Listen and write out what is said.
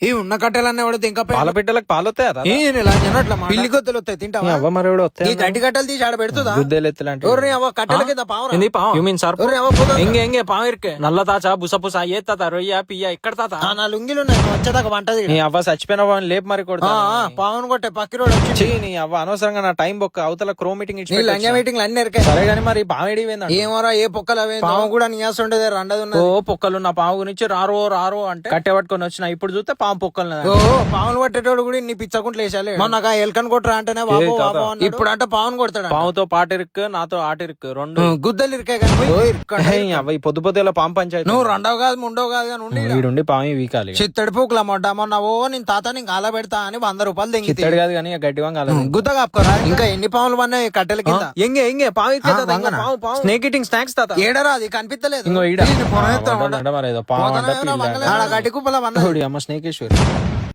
ఈ ఉన్న కట్టెలన్నీ పడితే ఇంకా పాల బిడ్డలకు పాలు వస్తాయి పిల్లి కొత్తలు వస్తాయి తింటావా అవ్వ మరి ఈ వస్తాయి గడ్డి కట్టెలు తీసి ఆడ పెడుతుందా గుద్దేలు ఎత్తులాంటి ఎవరు అవ్వ కట్టెల కింద పావురా ಹೆಂಗೆ ಹೆಂಗೆ ಪಾವ್ ಇರ್ಕೆ నల్ల తాచా బుస బుస ఏ తాత రొయ్య పియ్య ఇక్కడ తాత నా లుంగిలు ఉన్నాయి నువ్వు వచ్చేదాకా వంటది నీ అవ్వ చచ్చిపోయిన వాడిని లేపు మరి కొడతా పావును కొట్టే పక్కిరోడు వచ్చి చీ, నీ అవ్వ అనవసరంగా నా టైం బొక్క అవతల క్రో మీటింగ్ నీ లంజ మీటింగ్ అన్ని ఎరకాయి సరే గానీ మరి పావేడి ఏమోరా ఏ పొక్కలు అవే పాము కూడా నీయాస ఉండేది రండదు ఓ పొక్కలు నా పావు గురించి రారో రారో అంటే కట్టె పట్టుకొని వచ్చిన ఇప్పుడు చూస్తే పాము పొక్కలు ఓ పావును కొట్టేటోడు కూడా ఇన్ని పిచ్చకుంట్లు వేసాలి మొన్న ఎల్కన్ కొట్టరా అంటేనే బాబు బాబు అన్నాడు. ఇప్పుడు అంటే పావును కొడతాడు పావుతో పాటిరుక్కు నాతో ఆటిరుక్కు రెండు గుద్దలు ఇరికాయి కానీ అవ్వ ఈ పొద్దు పొద్దుల పాము పంచాయతీ నువ్వు రెండవ కాదు మూడవ కాదు కానీ ఉండి వీడుండి పాము వీకాలి చిత్తడి పూకుల మొడ్డ మొన్న ఓ నేను తాత నీకు అలా పెడతా అని 100 రూపాయలు తెంగి చిత్తడి కాదు కానీ గడ్డి వంగ గుద్ద కాపుకోరా ఇంకా ఎన్ని పాములు పన్నాయి కట్టెల కింద ఎంగే ఎంగే పాము వంగనా? స్నేక్ ఈటింగ్ స్నాక్స్ తాత ఏడరా అది కనిపించలేదు ఇంకో ఈడ దీన్ని పొరవెత్తాం. మరేదో పాము ఆడ గడ్డి కుప్పల అమ్మ స్నేకేశ్వరి